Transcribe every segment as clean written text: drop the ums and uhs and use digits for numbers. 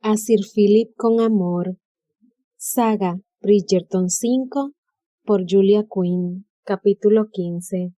A Sir Philip con amor. Saga Bridgerton 5 por Julia Quinn. Capítulo 15.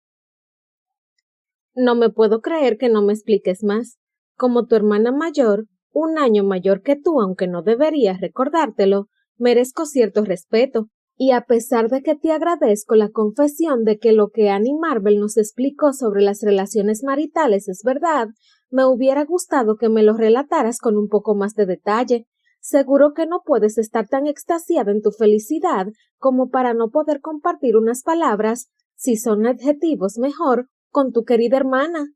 No me puedo creer que no me expliques más. Como tu hermana mayor, un año mayor que tú, aunque no deberías recordártelo, merezco cierto respeto. Y a pesar de que te agradezco la confesión de que lo que Annie Marvel nos explicó sobre las relaciones maritales es verdad, me hubiera gustado que me lo relataras con un poco más de detalle. Seguro que no puedes estar tan extasiada en tu felicidad como para no poder compartir unas palabras, si son adjetivos mejor, con tu querida hermana.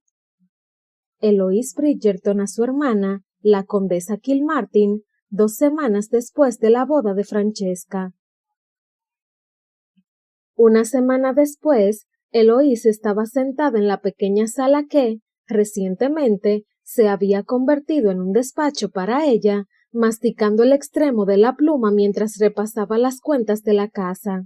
Eloise Bridgerton a su hermana, la condesa Kilmartin, 2 semanas después de la boda de Francesca. Una semana después, Eloise estaba sentada en la pequeña sala que, recientemente, se había convertido en un despacho para ella, masticando el extremo de la pluma mientras repasaba las cuentas de la casa.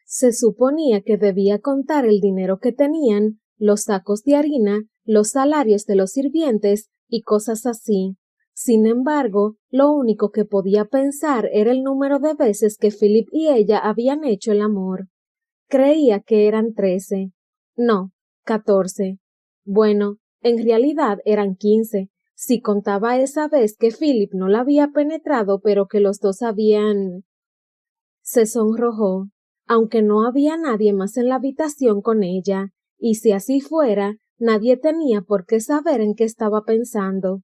Se suponía que debía contar el dinero que tenían, los sacos de harina, los salarios de los sirvientes y cosas así. Sin embargo, lo único que podía pensar era el número de veces que Philip y ella habían hecho el amor. Creía que eran 13. No, 14. Bueno, en realidad eran 15, si contaba esa vez que Philip no la había penetrado pero que los dos habían... Se sonrojó, aunque no había nadie más en la habitación con ella, y si así fuera, nadie tenía por qué saber en qué estaba pensando.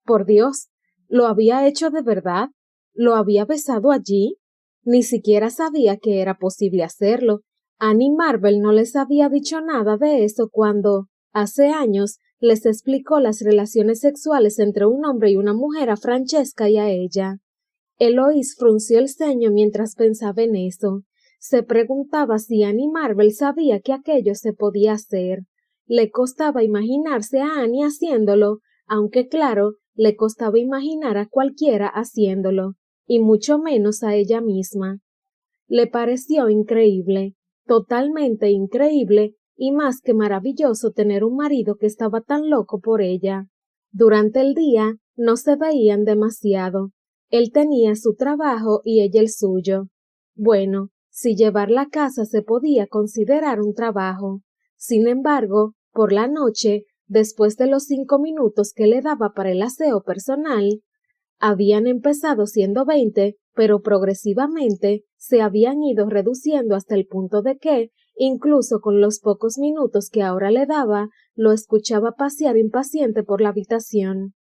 Por Dios, ¿lo había hecho de verdad? ¿Lo había besado allí? Ni siquiera sabía que era posible hacerlo. Annie Marvel no les había dicho nada de eso cuando, hace años, les explicó las relaciones sexuales entre un hombre y una mujer a Francesca y a ella. Eloise frunció el ceño mientras pensaba en eso. Se preguntaba si Annie Marvel sabía que aquello se podía hacer. Le costaba imaginarse a Annie haciéndolo, aunque claro, le costaba imaginar a cualquiera haciéndolo, y mucho menos a ella misma. Le pareció increíble, totalmente increíble, y más que maravilloso tener un marido que estaba tan loco por ella. Durante el día no se veían demasiado. Él tenía su trabajo y ella el suyo. Bueno, si llevar la casa se podía considerar un trabajo. Sin embargo, por la noche, después de los 5 minutos que le daba para el aseo personal, habían empezado siendo 20, pero progresivamente se habían ido reduciendo hasta el punto de que, incluso con los pocos minutos que ahora le daba, lo escuchaba pasear impaciente por la habitación.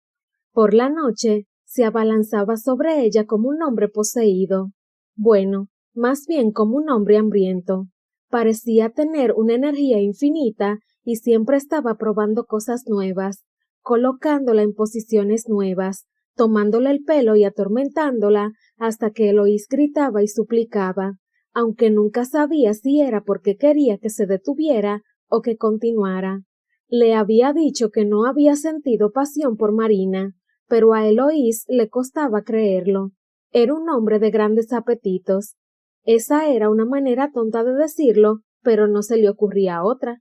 Por la noche, se abalanzaba sobre ella como un hombre poseído. Bueno, más bien como un hombre hambriento. Parecía tener una energía infinita y siempre estaba probando cosas nuevas, colocándola en posiciones nuevas, tomándole el pelo y atormentándola hasta que Eloise gritaba y suplicaba, aunque nunca sabía si era porque quería que se detuviera o que continuara. Le había dicho que no había sentido pasión por Marina, pero a Eloise le costaba creerlo. Era un hombre de grandes apetitos. Esa era una manera tonta de decirlo, pero no se le ocurría otra.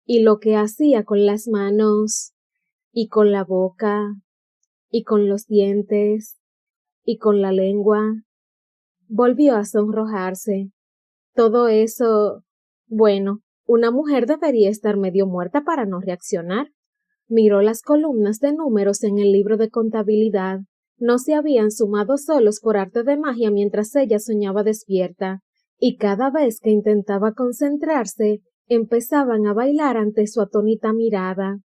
Y lo que hacía con las manos, y con la boca, y con los dientes, y con la lengua. Volvió a sonrojarse. Todo eso... Bueno, una mujer debería estar medio muerta para no reaccionar. Miró las columnas de números en el libro de contabilidad. No se habían sumado solos por arte de magia mientras ella soñaba despierta, y cada vez que intentaba concentrarse, empezaban a bailar ante su atónita mirada.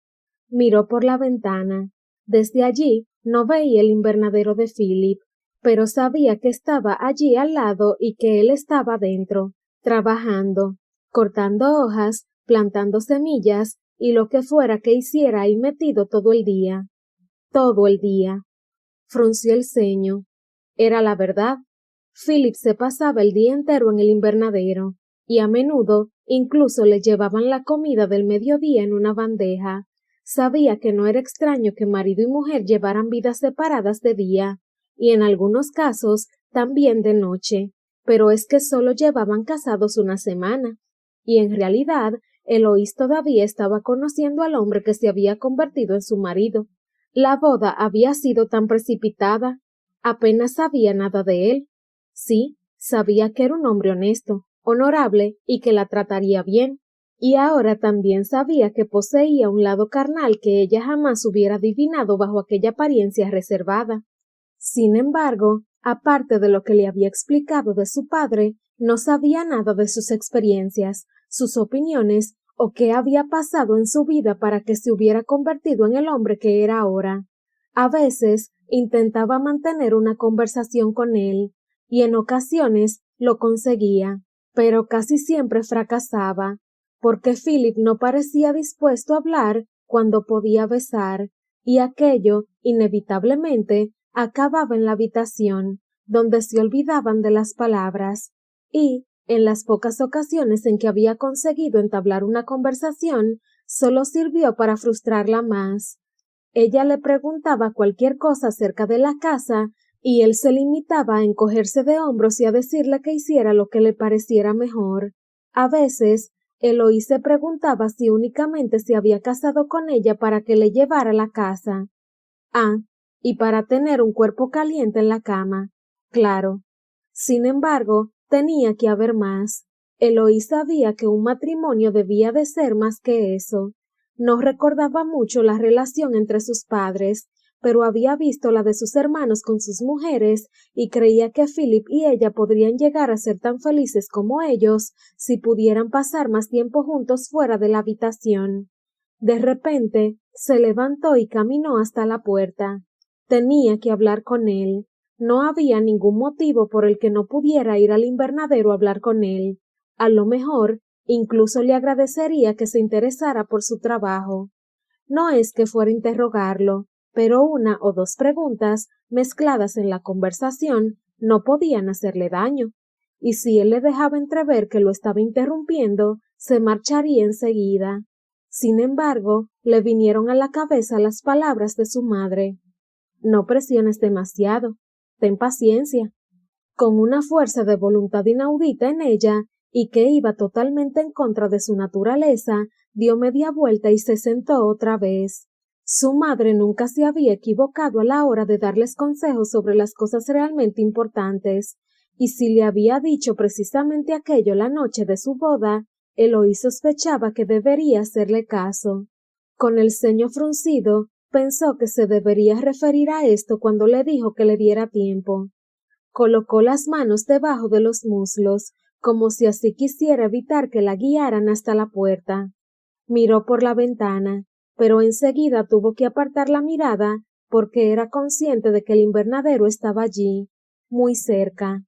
Miró por la ventana. Desde allí no veía el invernadero de Philip, pero sabía que estaba allí al lado y que él estaba dentro, trabajando, cortando hojas, plantando semillas y lo que fuera que hiciera ahí metido todo el día. Todo el día. Frunció el ceño. Era la verdad. Philip se pasaba el día entero en el invernadero, y a menudo incluso le llevaban la comida del mediodía en una bandeja. Sabía que no era extraño que marido y mujer llevaran vidas separadas de día, y en algunos casos también de noche, pero es que solo llevaban casados una semana, y en realidad Eloise todavía estaba conociendo al hombre que se había convertido en su marido. La boda había sido tan precipitada. Apenas sabía nada de él. Sí, sabía que era un hombre honesto, honorable y que la trataría bien. Y ahora también sabía que poseía un lado carnal que ella jamás hubiera adivinado bajo aquella apariencia reservada. Sin embargo, aparte de lo que le había explicado de su padre, no sabía nada de sus experiencias, sus opiniones o qué había pasado en su vida para que se hubiera convertido en el hombre que era ahora. A veces intentaba mantener una conversación con él, y en ocasiones lo conseguía, pero casi siempre fracasaba, porque Philip no parecía dispuesto a hablar cuando podía besar, y aquello, inevitablemente, acababa en la habitación, donde se olvidaban de las palabras, y, en las pocas ocasiones en que había conseguido entablar una conversación, solo sirvió para frustrarla más. Ella le preguntaba cualquier cosa acerca de la casa, y él se limitaba a encogerse de hombros y a decirle que hiciera lo que le pareciera mejor. A veces, Eloí se preguntaba si únicamente se había casado con ella para que le llevara a la casa. Ah, y para tener un cuerpo caliente en la cama. Claro. Sin embargo, tenía que haber más. Eloí sabía que un matrimonio debía de ser más que eso. No recordaba mucho la relación entre sus padres, pero había visto la de sus hermanos con sus mujeres y creía que Philip y ella podrían llegar a ser tan felices como ellos si pudieran pasar más tiempo juntos fuera de la habitación. De repente, se levantó y caminó hasta la puerta. Tenía que hablar con él. No había ningún motivo por el que no pudiera ir al invernadero a hablar con él. A lo mejor, incluso le agradecería que se interesara por su trabajo. No es que fuera a interrogarlo, pero una o dos preguntas mezcladas en la conversación no podían hacerle daño. Y si él le dejaba entrever que lo estaba interrumpiendo, se marcharía enseguida. Sin embargo, le vinieron a la cabeza las palabras de su madre. No presiones demasiado. Ten paciencia. Con una fuerza de voluntad inaudita en ella, y que iba totalmente en contra de su naturaleza, dio media vuelta y se sentó otra vez. Su madre nunca se había equivocado a la hora de darles consejos sobre las cosas realmente importantes, y si le había dicho precisamente aquello la noche de su boda, Eloí sospechaba que debería hacerle caso. Con el ceño fruncido, pensó que se debería referir a esto cuando le dijo que le diera tiempo. Colocó las manos debajo de los muslos, como si así quisiera evitar que la guiaran hasta la puerta. Miró por la ventana, pero enseguida tuvo que apartar la mirada porque era consciente de que el invernadero estaba allí, muy cerca.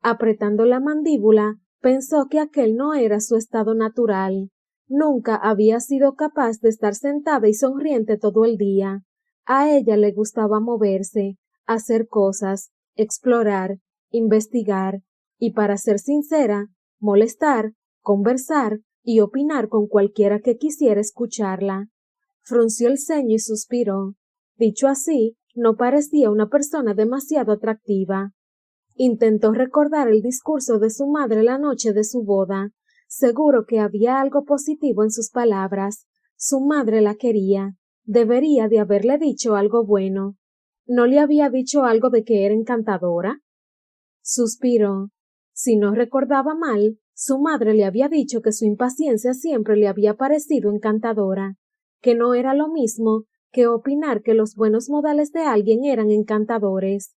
Apretando la mandíbula, pensó que aquel no era su estado natural. Nunca había sido capaz de estar sentada y sonriente todo el día. A ella le gustaba moverse, hacer cosas, explorar, investigar, y para ser sincera, molestar, conversar y opinar con cualquiera que quisiera escucharla. Frunció el ceño y suspiró. Dicho así, no parecía una persona demasiado atractiva. Intentó recordar el discurso de su madre la noche de su boda. Seguro que había algo positivo en sus palabras. Su madre la quería. Debería de haberle dicho algo bueno. ¿No le había dicho algo de que era encantadora? Suspiró. Si no recordaba mal, su madre le había dicho que su impaciencia siempre le había parecido encantadora, que no era lo mismo que opinar que los buenos modales de alguien eran encantadores.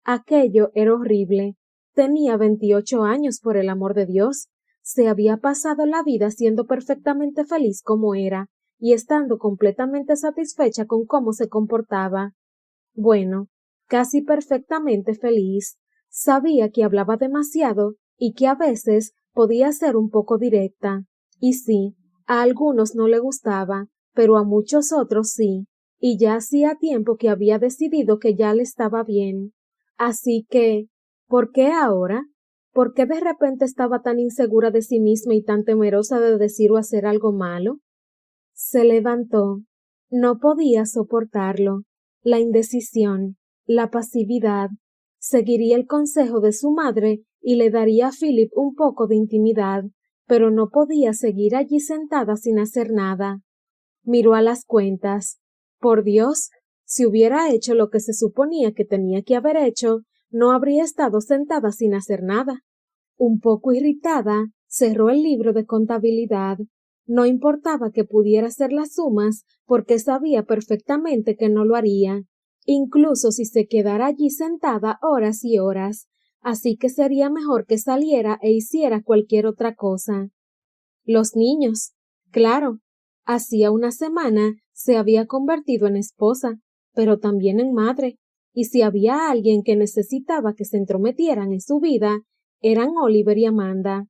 Aquello era horrible. Tenía 28 años, por el amor de Dios. Se había pasado la vida siendo perfectamente feliz como era, y estando completamente satisfecha con cómo se comportaba. Bueno, casi perfectamente feliz. Sabía que hablaba demasiado y que a veces podía ser un poco directa. Y sí, a algunos no le gustaba, pero a muchos otros sí, y ya hacía tiempo que había decidido que ya le estaba bien. Así que, ¿por qué ahora? ¿Por qué de repente estaba tan insegura de sí misma y tan temerosa de decir o hacer algo malo? Se levantó. No podía soportarlo. La indecisión, la pasividad. Seguiría el consejo de su madre y le daría a Philip un poco de intimidad, pero no podía seguir allí sentada sin hacer nada. Miró a las cuentas. Por Dios, Si hubiera hecho lo que se suponía que tenía que haber hecho, no habría estado sentada sin hacer nada. Un poco irritada, cerró el libro de contabilidad. No importaba que pudiera hacer las sumas, porque sabía perfectamente que no lo haría, incluso si se quedara allí sentada horas y horas, así que sería mejor que saliera e hiciera cualquier otra cosa. Los niños. Claro, hacía una semana se había convertido en esposa, pero también en madre, y si había alguien que necesitaba que se entrometieran en su vida, eran Oliver y Amanda.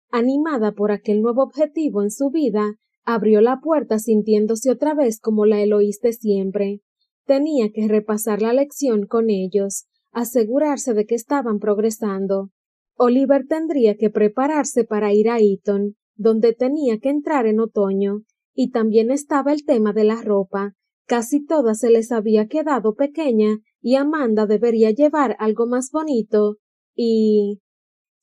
Animada por aquel nuevo objetivo en su vida, abrió la puerta sintiéndose otra vez como la Eloís de siempre. Tenía que repasar la lección con ellos, asegurarse de que estaban progresando. Oliver tendría que prepararse para ir a Eton, donde tenía que entrar en otoño, y también estaba el tema de la ropa. Casi toda se les había quedado pequeña y Amanda debería llevar algo más bonito, y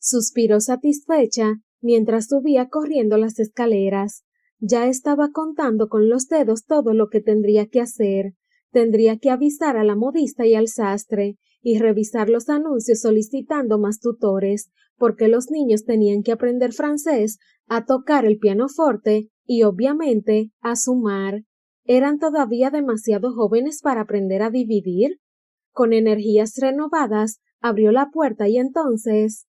suspiró satisfecha mientras subía corriendo las escaleras. Ya estaba contando con los dedos todo lo que tendría que hacer. Tendría que avisar a la modista y al sastre, y revisar los anuncios solicitando más tutores, porque los niños tenían que aprender francés, a tocar el pianoforte y, obviamente, a sumar. ¿Eran todavía demasiado jóvenes para aprender a dividir? Con energías renovadas, abrió la puerta y entonces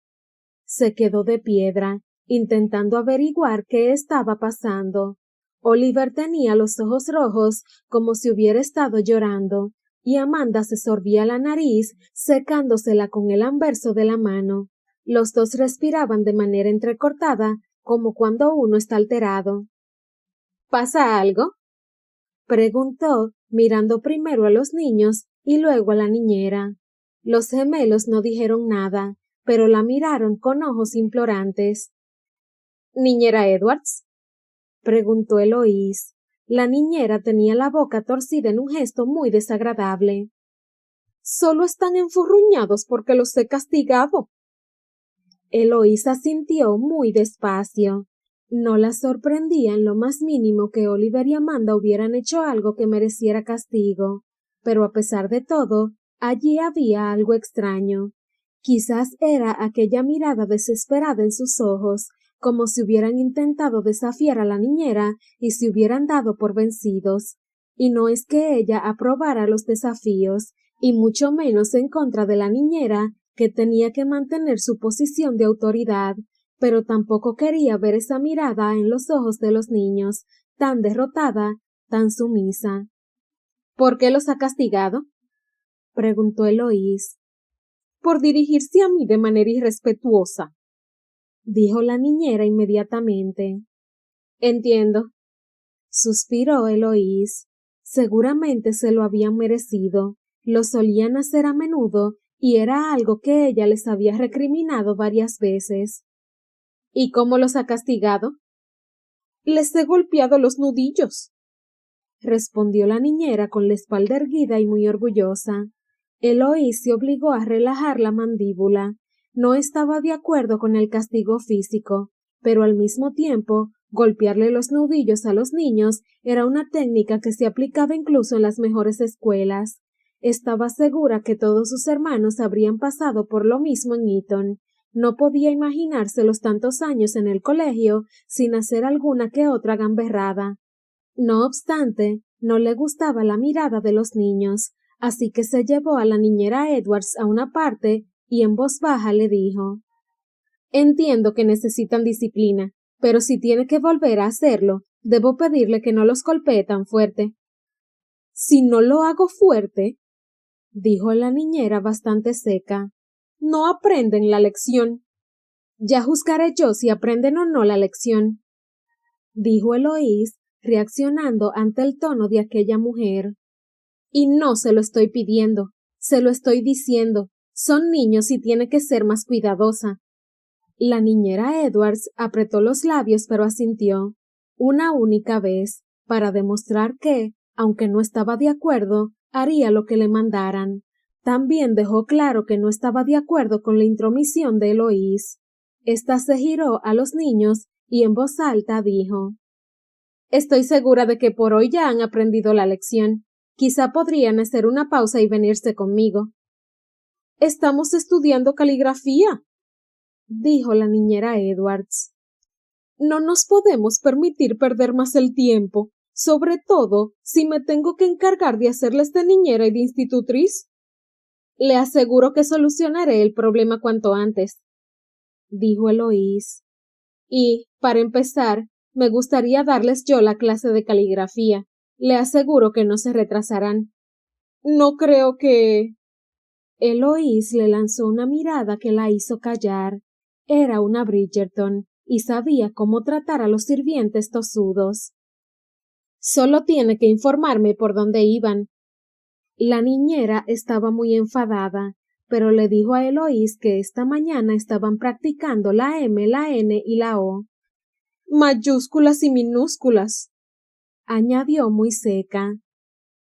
se quedó de piedra, intentando averiguar qué estaba pasando. Oliver tenía los ojos rojos como si hubiera estado llorando, y Amanda se sorbía la nariz, secándosela con el anverso de la mano. Los dos respiraban de manera entrecortada, como cuando uno está alterado. ¿Pasa algo?, preguntó, mirando primero a los niños y luego a la niñera. Los gemelos no dijeron nada, pero la miraron con ojos implorantes. ¿Niñera Edwards?, preguntó Eloís. La niñera tenía la boca torcida en un gesto muy desagradable. Solo están enfurruñados porque los he castigado. Eloís asintió muy despacio. No la sorprendía en lo más mínimo que Oliver y Amanda hubieran hecho algo que mereciera castigo, pero a pesar de todo, allí había algo extraño. Quizás era aquella mirada desesperada en sus ojos, como si hubieran intentado desafiar a la niñera y se hubieran dado por vencidos. Y no es que ella aprobara los desafíos, y mucho menos en contra de la niñera, que tenía que mantener su posición de autoridad, pero tampoco quería ver esa mirada en los ojos de los niños, tan derrotada, tan sumisa. ¿Por qué los ha castigado?, preguntó Eloís. Por dirigirse a mí de manera irrespetuosa, dijo la niñera inmediatamente. Entiendo, suspiró Eloís. Seguramente se lo habían merecido. Lo solían hacer a menudo y era algo que ella les había recriminado varias veces. ¿Y cómo los ha castigado? Les he golpeado los nudillos, respondió la niñera con la espalda erguida y muy orgullosa. Eloís se obligó a relajar la mandíbula. No estaba de acuerdo con el castigo físico, pero al mismo tiempo, golpearle los nudillos a los niños era una técnica que se aplicaba incluso en las mejores escuelas. Estaba segura que todos sus hermanos habrían pasado por lo mismo en Eton. No podía imaginarse los tantos años en el colegio sin hacer alguna que otra gamberrada. No obstante, no le gustaba la mirada de los niños, así que se llevó a la niñera Edwards a una parte y en voz baja le dijo: Entiendo que necesitan disciplina, pero si tiene que volver a hacerlo, debo pedirle que no los golpee tan fuerte. Si no lo hago fuerte, dijo la niñera bastante seca, no aprenden la lección. Ya juzgaré yo si aprenden o no la lección, dijo Eloís, reaccionando ante el tono de aquella mujer. Y no se lo estoy pidiendo, se lo estoy diciendo. Son niños y tiene que ser más cuidadosa. La niñera Edwards apretó los labios pero asintió, una única vez, para demostrar que, aunque no estaba de acuerdo, haría lo que le mandaran. También dejó claro que no estaba de acuerdo con la intromisión de Eloís. Esta se giró a los niños y en voz alta dijo: Estoy segura de que por hoy ya han aprendido la lección. Quizá podrían hacer una pausa y venirse conmigo. Estamos estudiando caligrafía, dijo la niñera Edwards. No nos podemos permitir perder más el tiempo, sobre todo si me tengo que encargar de hacerles de niñera y de institutriz. Le aseguro que solucionaré el problema cuanto antes, dijo Eloís. Y, para empezar, me gustaría darles yo la clase de caligrafía. Le aseguro que no se retrasarán. No creo que... Eloís le lanzó una mirada que la hizo callar. Era una Bridgerton y sabía cómo tratar a los sirvientes tosudos. Solo tiene que informarme por dónde iban. La niñera estaba muy enfadada, pero le dijo a Eloís que esta mañana estaban practicando la M, la N y la O. Mayúsculas y minúsculas, añadió muy seca.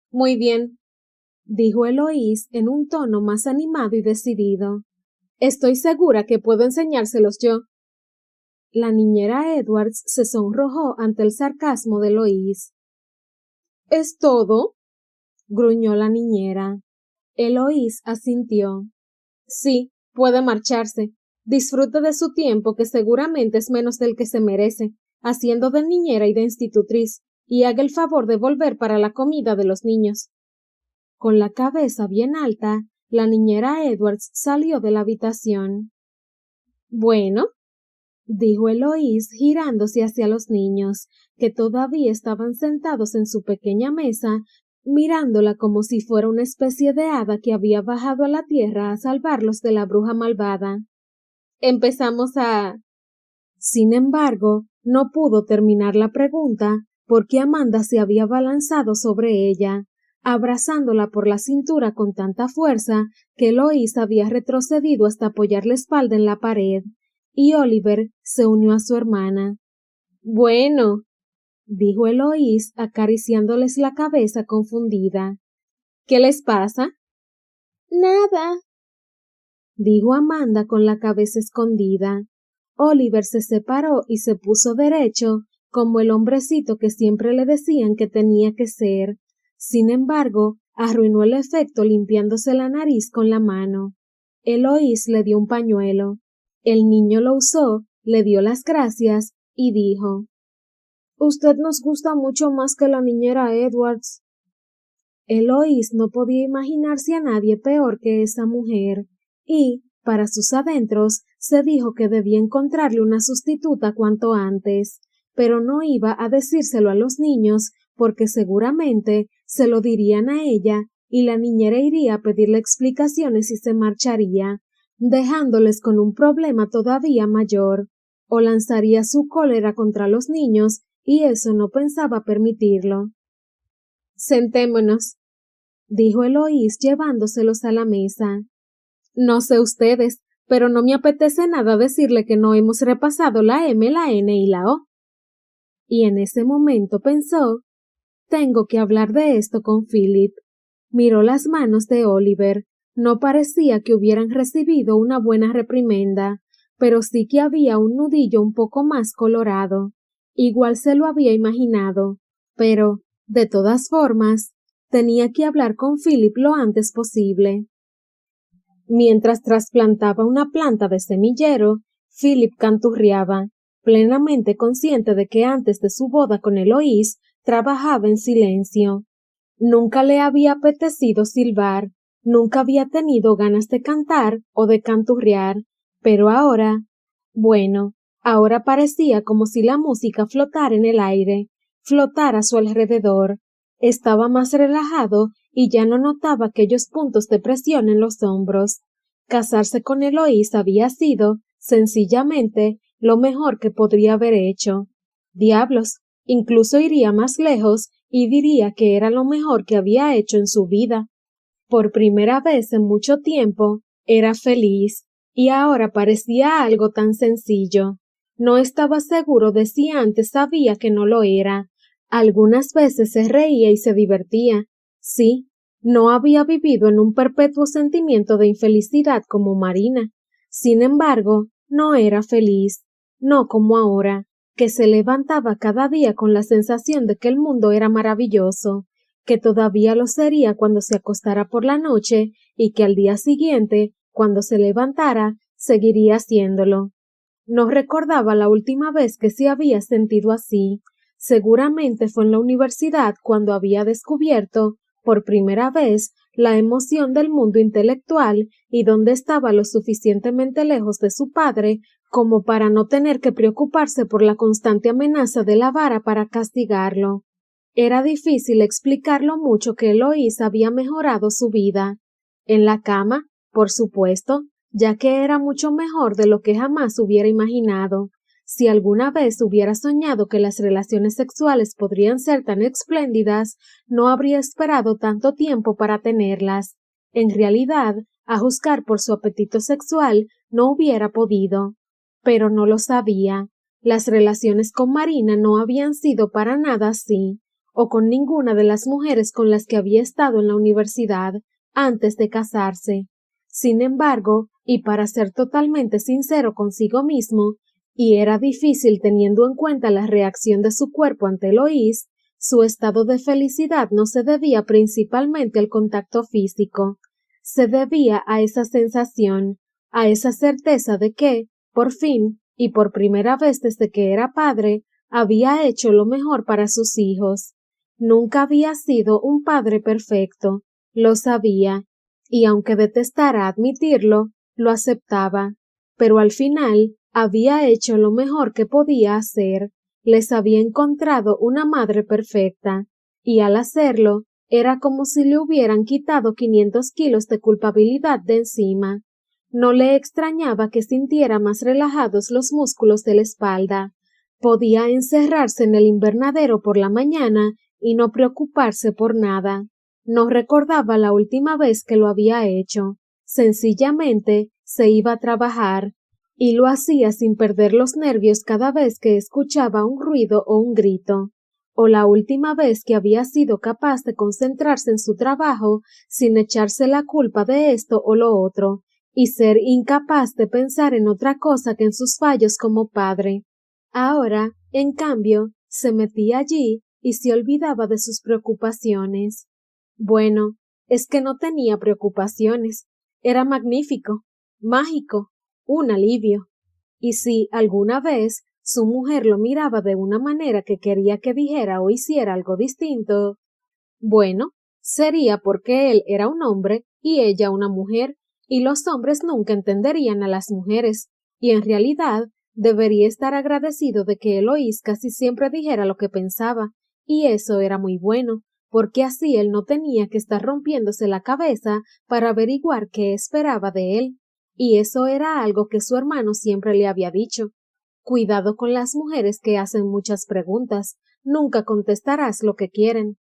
Muy bien, dijo Eloís en un tono más animado y decidido. Estoy segura que puedo enseñárselos yo. La niñera Edwards se sonrojó ante el sarcasmo de Eloís. ¿Es todo? Gruñó la niñera. Eloís asintió. Sí, puede marcharse. Disfrute de su tiempo, que seguramente es menos del que se merece, haciendo de niñera y de institutriz, y haga el favor de volver para la comida de los niños. Con la cabeza bien alta, la niñera Edwards salió de la habitación. Bueno, dijo Eloís girándose hacia los niños, que todavía estaban sentados en su pequeña mesa, mirándola como si fuera una especie de hada que había bajado a la tierra a salvarlos de la bruja malvada. Empezamos a... Sin embargo, no pudo terminar la pregunta porque Amanda se había abalanzado sobre ella, abrazándola por la cintura con tanta fuerza que Eloís había retrocedido hasta apoyar la espalda en la pared, y Oliver se unió a su hermana. Bueno, dijo Eloís acariciándoles la cabeza confundida. ¿Qué les pasa? Nada, dijo Amanda con la cabeza escondida. Oliver se separó y se puso derecho, como el hombrecito que siempre le decían que tenía que ser. Sin embargo, arruinó el efecto limpiándose la nariz con la mano. Eloís le dio un pañuelo. El niño lo usó, le dio las gracias y dijo: «Usted nos gusta mucho más que la niñera Edwards». Eloís no podía imaginarse a nadie peor que esa mujer, y, para sus adentros, se dijo que debía encontrarle una sustituta cuanto antes, pero no iba a decírselo a los niños porque seguramente se lo dirían a ella y la niñera iría a pedirle explicaciones y se marcharía, dejándoles con un problema todavía mayor, o lanzaría su cólera contra los niños y eso no pensaba permitirlo. «Sentémonos», dijo Eloís llevándoselos a la mesa. «No sé ustedes, pero no me apetece nada decirle que no hemos repasado la M, la N y la O». Y en ese momento pensó: «Tengo que hablar de esto con Philip». Miró las manos de Oliver. No parecía que hubieran recibido una buena reprimenda, pero sí que había un nudillo un poco más colorado. Igual se lo había imaginado, pero, de todas formas, tenía que hablar con Philip lo antes posible. Mientras trasplantaba una planta de semillero, Philip canturriaba, plenamente consciente de que antes de su boda con Eloís trabajaba en silencio. Nunca le había apetecido silbar, nunca había tenido ganas de cantar o de canturrear, pero ahora, bueno, ahora parecía como si la música flotara en el aire, flotara a su alrededor. Estaba más relajado y ya no notaba aquellos puntos de presión en los hombros. Casarse con Eloís había sido, sencillamente, lo mejor que podría haber hecho. Diablos, incluso iría más lejos y diría que era lo mejor que había hecho en su vida. Por primera vez en mucho tiempo, era feliz, y ahora parecía algo tan sencillo. No estaba seguro de si antes sabía que no lo era. Algunas veces se reía y se divertía. Sí, no había vivido en un perpetuo sentimiento de infelicidad como Marina. Sin embargo, no era feliz, no como ahora, que se levantaba cada día con la sensación de que el mundo era maravilloso, que todavía lo sería cuando se acostara por la noche y que al día siguiente, cuando se levantara, seguiría haciéndolo. No recordaba la última vez que se había sentido así. Seguramente fue en la universidad cuando había descubierto, por primera vez, la emoción del mundo intelectual y donde estaba lo suficientemente lejos de su padre como para no tener que preocuparse por la constante amenaza de la vara para castigarlo. Era difícil explicar lo mucho que Eloís había mejorado su vida. En la cama, por supuesto, ya que era mucho mejor de lo que jamás hubiera imaginado. Si alguna vez hubiera soñado que las relaciones sexuales podrían ser tan espléndidas, no habría esperado tanto tiempo para tenerlas. En realidad, a juzgar por su apetito sexual, no hubiera podido. Pero no lo sabía. Las relaciones con Marina no habían sido para nada así, o con ninguna de las mujeres con las que había estado en la universidad antes de casarse. Sin embargo, y para ser totalmente sincero consigo mismo, y era difícil teniendo en cuenta la reacción de su cuerpo ante Eloís, su estado de felicidad no se debía principalmente al contacto físico, se debía a esa sensación, a esa certeza de que, por fin, y por primera vez desde que era padre, había hecho lo mejor para sus hijos. Nunca había sido un padre perfecto, lo sabía, y aunque detestara admitirlo, lo aceptaba, pero al final había hecho lo mejor que podía hacer, les había encontrado una madre perfecta, y al hacerlo, era como si le hubieran quitado 500 kilos de culpabilidad de encima. No le extrañaba que sintiera más relajados los músculos de la espalda. Podía encerrarse en el invernadero por la mañana y no preocuparse por nada. No recordaba la última vez que lo había hecho. Sencillamente se iba a trabajar, y lo hacía sin perder los nervios cada vez que escuchaba un ruido o un grito, o la última vez que había sido capaz de concentrarse en su trabajo sin echarse la culpa de esto o lo otro, y ser incapaz de pensar en otra cosa que en sus fallos como padre. Ahora, en cambio, se metía allí y se olvidaba de sus preocupaciones. Bueno, es que no tenía preocupaciones. Era magnífico, mágico, un alivio. Y si alguna vez su mujer lo miraba de una manera que quería que dijera o hiciera algo distinto, bueno, sería porque él era un hombre y ella una mujer, y los hombres nunca entenderían a las mujeres, y en realidad debería estar agradecido de que Eloís casi siempre dijera lo que pensaba, y eso era muy bueno, porque así él no tenía que estar rompiéndose la cabeza para averiguar qué esperaba de él, y eso era algo que su hermano siempre le había dicho. Cuidado con las mujeres que hacen muchas preguntas, nunca contestarás lo que quieren.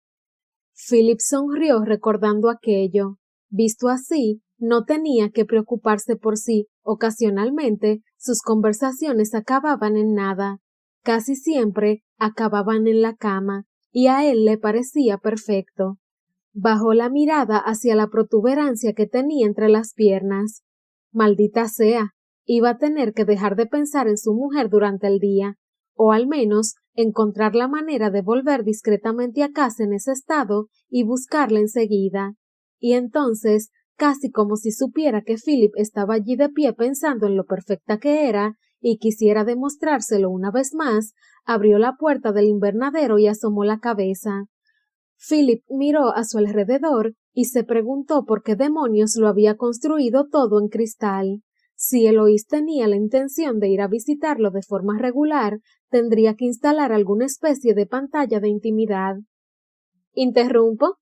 Philip sonrió recordando aquello. Visto así, no tenía que preocuparse por sí. Ocasionalmente, sus conversaciones acababan en nada. Casi siempre acababan en la cama, y a él le parecía perfecto. Bajó la mirada hacia la protuberancia que tenía entre las piernas. Maldita sea, iba a tener que dejar de pensar en su mujer durante el día, o al menos encontrar la manera de volver discretamente a casa en ese estado y buscarla enseguida. Y entonces, casi como si supiera que Philip estaba allí de pie pensando en lo perfecta que era y quisiera demostrárselo una vez más, abrió la puerta del invernadero y asomó la cabeza. Philip miró a su alrededor y se preguntó por qué demonios lo había construido todo en cristal. Si Eloís tenía la intención de ir a visitarlo de forma regular, tendría que instalar alguna especie de pantalla de intimidad. ¿Interrumpo?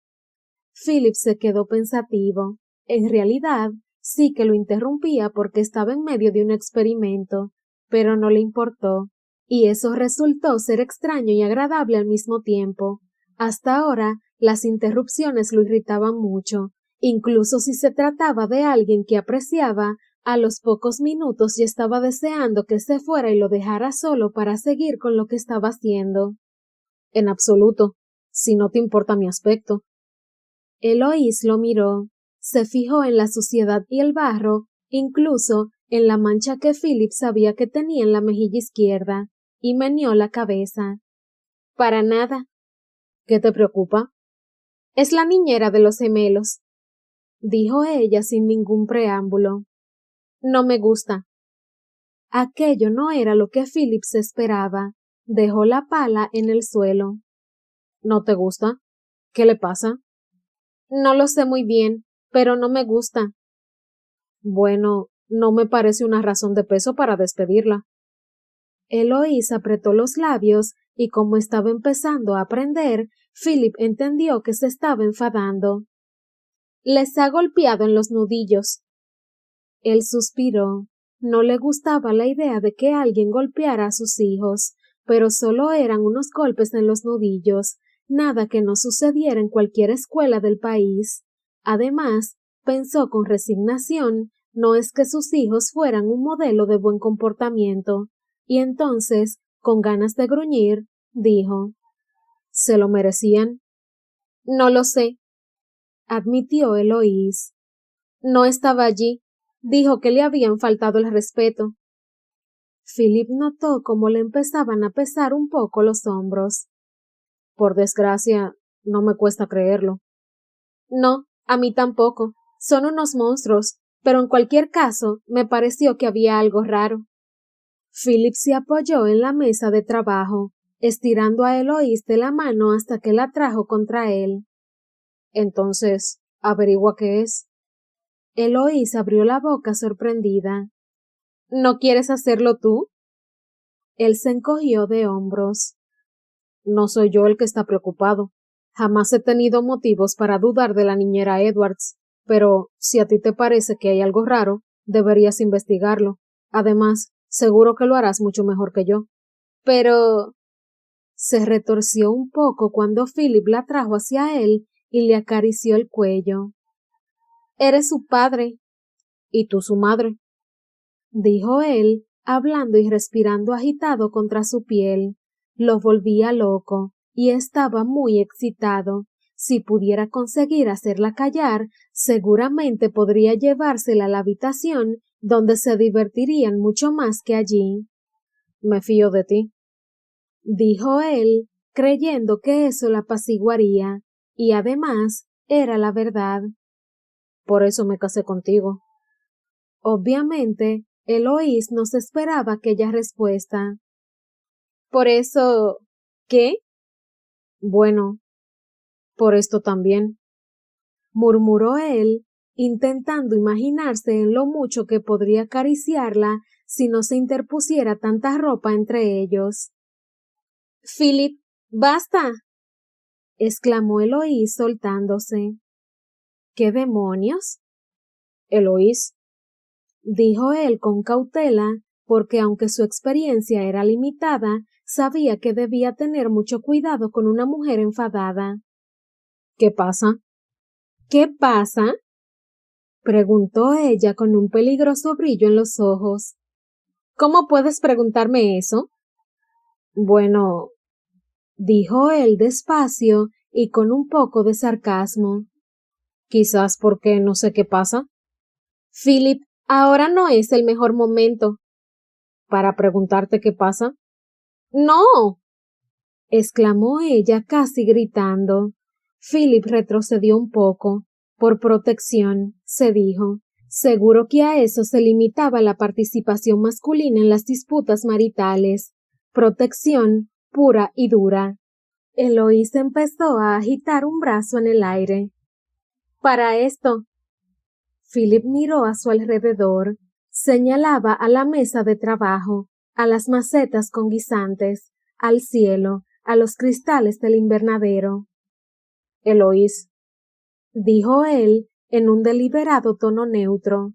Philip se quedó pensativo. En realidad, sí que lo interrumpía porque estaba en medio de un experimento, pero no le importó, y eso resultó ser extraño y agradable al mismo tiempo. Hasta ahora, las interrupciones lo irritaban mucho, incluso si se trataba de alguien que apreciaba, a los pocos minutos ya estaba deseando que se fuera y lo dejara solo para seguir con lo que estaba haciendo. En absoluto, si no te importa mi aspecto. Eloís lo miró, se fijó en la suciedad y el barro, incluso en la mancha que Philip sabía que tenía en la mejilla izquierda, y meneó la cabeza. Para nada. ¿Qué te preocupa? Es la niñera de los gemelos, dijo ella sin ningún preámbulo. No me gusta. Aquello no era lo que Phillips esperaba. Dejó la pala en el suelo. ¿No te gusta? ¿Qué le pasa? No lo sé muy bien, pero no me gusta. Bueno, no me parece una razón de peso para despedirla. Eloise apretó los labios y como estaba empezando a aprender, Philip entendió que se estaba enfadando. Les ha golpeado en los nudillos. Él suspiró. No le gustaba la idea de que alguien golpeara a sus hijos, pero solo eran unos golpes en los nudillos, nada que no sucediera en cualquier escuela del país. Además, pensó con resignación, no es que sus hijos fueran un modelo de buen comportamiento, y entonces, con ganas de gruñir, dijo: ¿Se lo merecían? No lo sé, admitió Eloís. No estaba allí. Dijo que le habían faltado el respeto. Philip notó cómo le empezaban a pesar un poco los hombros. Por desgracia, no me cuesta creerlo. No, a mí tampoco. Son unos monstruos, pero en cualquier caso me pareció que había algo raro. Philip se apoyó en la mesa de trabajo, estirando a Eloís de la mano hasta que la trajo contra él. Entonces, averigua qué es. Eloís abrió la boca sorprendida. ¿No quieres hacerlo tú? Él se encogió de hombros. No soy yo el que está preocupado. Jamás he tenido motivos para dudar de la niñera Edwards, pero si a ti te parece que hay algo raro, deberías investigarlo. Además, seguro que lo harás mucho mejor que yo. Pero... Se retorció un poco cuando Philip la trajo hacia él y le acarició el cuello. Eres su padre. Y tú su madre, dijo él, hablando y respirando agitado contra su piel. Lo volvía loco, y estaba muy excitado. Si pudiera conseguir hacerla callar, seguramente podría llevársela a la habitación, donde se divertirían mucho más que allí. Me fío de ti, dijo él, creyendo que eso la apaciguaría, y además era la verdad. Por eso me casé contigo. Obviamente, Eloís no se esperaba aquella respuesta. Por eso... ¿Qué? Bueno, por esto también, murmuró él, intentando imaginarse en lo mucho que podría acariciarla si no se interpusiera tanta ropa entre ellos. Philip, basta, exclamó Eloís soltándose. ¿Qué demonios? Eloís, dijo él con cautela, porque aunque su experiencia era limitada, sabía que debía tener mucho cuidado con una mujer enfadada. ¿Qué pasa? ¿Qué pasa? Preguntó ella con un peligroso brillo en los ojos. ¿Cómo puedes preguntarme eso? Bueno, dijo él despacio y con un poco de sarcasmo. Quizás porque no sé qué pasa. Philip, ahora no es el mejor momento. ¿Para preguntarte qué pasa? ¡No! Exclamó ella casi gritando. Philip retrocedió un poco. Por protección, se dijo. Seguro que a eso se limitaba la participación masculina en las disputas maritales. Protección pura y dura. Eloís empezó a agitar un brazo en el aire. Para esto. Philip miró a su alrededor. Señalaba a la mesa de trabajo, a las macetas con guisantes, al cielo, a los cristales del invernadero. Eloís, dijo él en un deliberado tono neutro.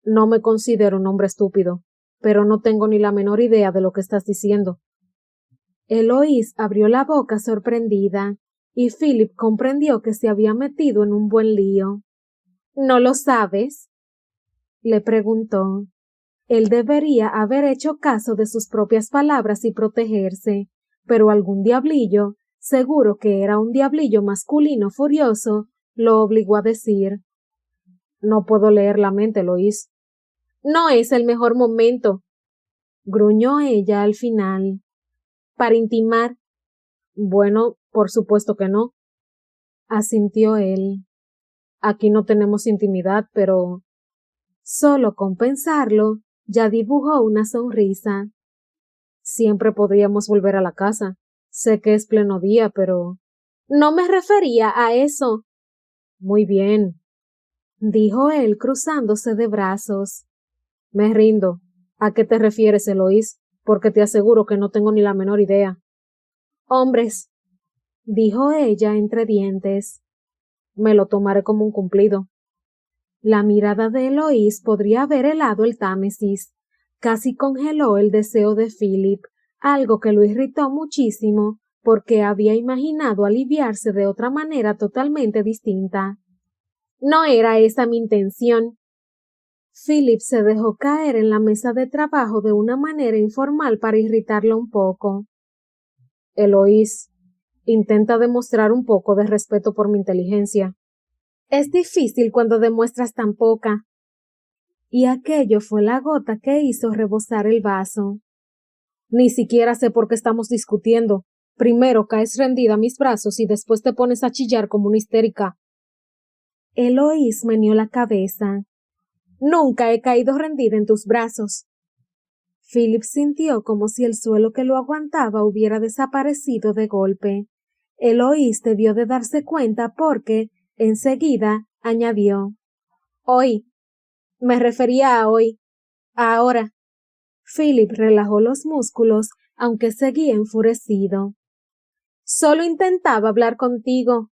No me considero un hombre estúpido, pero no tengo ni la menor idea de lo que estás diciendo. Eloís abrió la boca sorprendida, y Philip comprendió que se había metido en un buen lío. ¿No lo sabes? Le preguntó. Él debería haber hecho caso de sus propias palabras y protegerse, pero algún diablillo, seguro que era un diablillo masculino furioso, lo obligó a decir. No puedo leer la mente, Lois. No es el mejor momento, gruñó ella al final. Para intimar. Bueno, por supuesto que no. asintió él. Aquí no tenemos intimidad, pero... Solo con pensarlo, ya dibujó una sonrisa. Siempre podríamos volver a la casa. Sé que es pleno día, pero... No me refería a eso. Muy bien, dijo él cruzándose de brazos. Me rindo. ¿A qué te refieres, Eloís? Porque te aseguro que no tengo ni la menor idea. Hombres, dijo ella entre dientes. Me lo tomaré como un cumplido. La mirada de Eloís podría haber helado el Támesis. Casi congeló el deseo de Philip, algo que lo irritó muchísimo, porque había imaginado aliviarse de otra manera totalmente distinta. No era esa mi intención. Philip se dejó caer en la mesa de trabajo de una manera informal para irritarlo un poco. Eloís, intenta demostrar un poco de respeto por mi inteligencia. Es difícil cuando demuestras tan poca. Y aquello fue la gota que hizo rebosar el vaso. Ni siquiera sé por qué estamos discutiendo. Primero caes rendida a mis brazos y después te pones a chillar como una histérica. Eloís meneó la cabeza. Nunca he caído rendida en tus brazos. Philip sintió como si el suelo que lo aguantaba hubiera desaparecido de golpe. Eloís debió de darse cuenta porque, enseguida, añadió. Hoy. Me refería a hoy. A ahora. Philip relajó los músculos, aunque seguía enfurecido. Solo intentaba hablar contigo.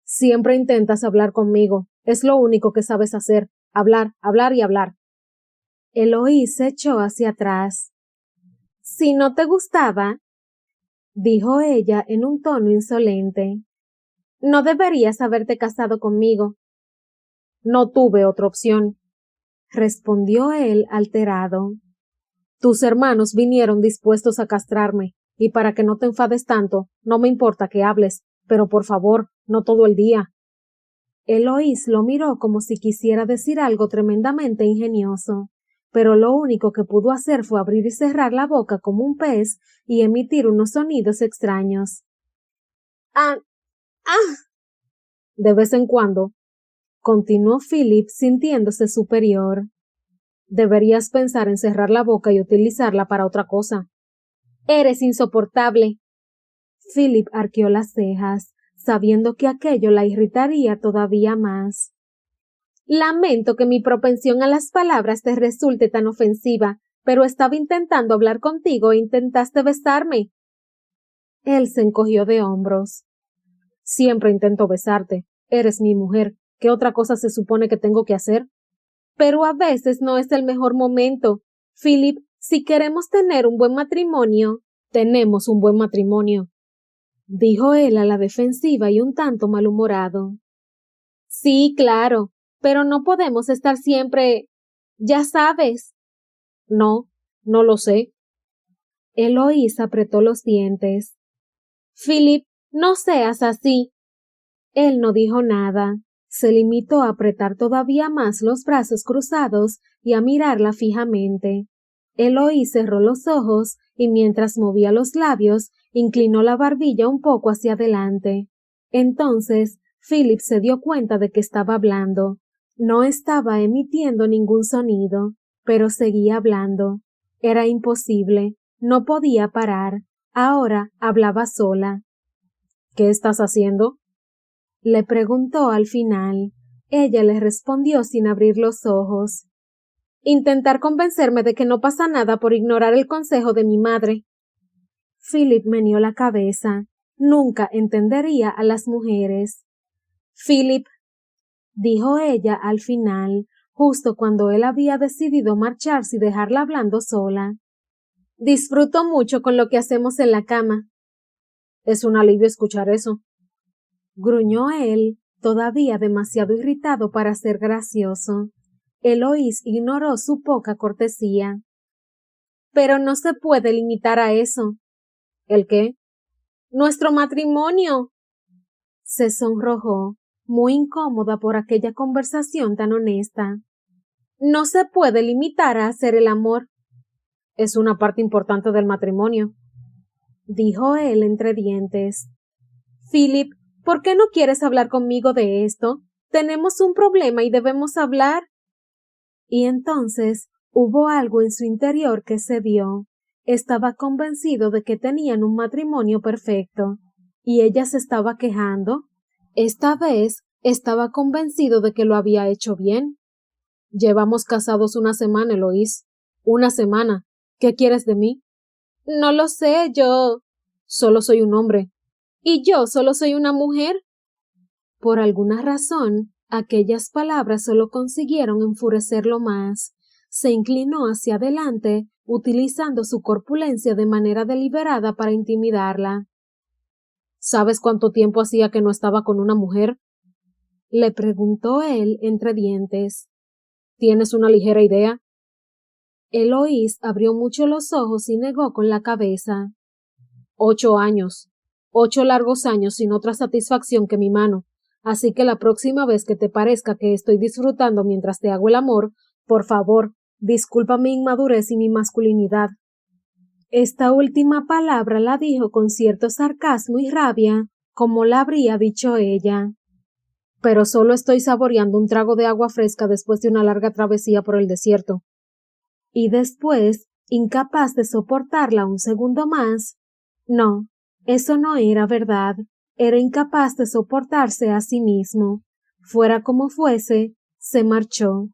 Siempre intentas hablar conmigo. Es lo único que sabes hacer. Hablar, hablar y hablar. Eloís se echó hacia atrás. Si no te gustaba, dijo ella en un tono insolente, no deberías haberte casado conmigo. No tuve otra opción, respondió él alterado. Tus hermanos vinieron dispuestos a castrarme, y para que no te enfades tanto, no me importa que hables, pero por favor, no todo el día. Eloís lo miró como si quisiera decir algo tremendamente ingenioso, pero lo único que pudo hacer fue abrir y cerrar la boca como un pez y emitir unos sonidos extraños. ¡Ah! ¡Ah! De vez en cuando, continuó Philip sintiéndose superior. Deberías pensar en cerrar la boca y utilizarla para otra cosa. Eres insoportable. Philip arqueó las cejas, sabiendo que aquello la irritaría todavía más. Lamento que mi propensión a las palabras te resulte tan ofensiva, pero estaba intentando hablar contigo e intentaste besarme. Él se encogió de hombros. Siempre intento besarte. Eres mi mujer. ¿Qué otra cosa se supone que tengo que hacer? Pero a veces no es el mejor momento. Philip, si queremos tener un buen matrimonio, tenemos un buen matrimonio, dijo él a la defensiva y un tanto malhumorado. Sí, claro, pero no podemos estar siempre... Ya sabes. No, no lo sé. Eloís apretó los dientes. Philip, no seas así. Él no dijo nada. Se limitó a apretar todavía más los brazos cruzados y a mirarla fijamente. Eloís cerró los ojos y mientras movía los labios, inclinó la barbilla un poco hacia adelante. Entonces, Philip se dio cuenta de que estaba hablando. No estaba emitiendo ningún sonido, pero seguía hablando. Era imposible, no podía parar. Ahora hablaba sola. ¿Qué estás haciendo? Le preguntó al final. Ella le respondió sin abrir los ojos. Intentar convencerme de que no pasa nada por ignorar el consejo de mi madre. Philip meneó la cabeza. Nunca entendería a las mujeres. Philip, dijo ella al final, justo cuando él había decidido marcharse y dejarla hablando sola. Disfruto mucho con lo que hacemos en la cama. Es un alivio escuchar eso. Gruñó él, todavía demasiado irritado para ser gracioso. Eloís ignoró su poca cortesía. Pero no se puede limitar a eso. ¿El qué? ¡Nuestro matrimonio! Se sonrojó, muy incómoda por aquella conversación tan honesta. No se puede limitar a hacer el amor. Es una parte importante del matrimonio, dijo él entre dientes. Philip, ¿Por qué no quieres hablar conmigo de esto? Tenemos un problema y debemos hablar. Y entonces hubo algo en su interior que se dio. Estaba convencido de que tenían un matrimonio perfecto, y ella se estaba quejando. Esta vez estaba convencido de que lo había hecho bien. Llevamos casados una semana, Eloís. Una semana. ¿Qué quieres de mí? No lo sé, yo solo soy un hombre. ¿Y yo solo soy una mujer? Por alguna razón, aquellas palabras solo consiguieron enfurecerlo más. Se inclinó hacia adelante, utilizando su corpulencia de manera deliberada para intimidarla. ¿Sabes cuánto tiempo hacía que no estaba con una mujer? Le preguntó él entre dientes. ¿Tienes una ligera idea? Eloís abrió mucho los ojos y negó con la cabeza. 8 años. 8 largos años sin otra satisfacción que mi mano. Así que la próxima vez que te parezca que estoy disfrutando mientras te hago el amor, por favor, disculpa mi inmadurez y mi masculinidad. Esta última palabra la dijo con cierto sarcasmo y rabia, como la habría dicho ella. Pero solo estoy saboreando un trago de agua fresca después de una larga travesía por el desierto. Y después, incapaz de soportarla un segundo más, no, eso no era verdad, era incapaz de soportarse a sí mismo. Fuera como fuese, se marchó.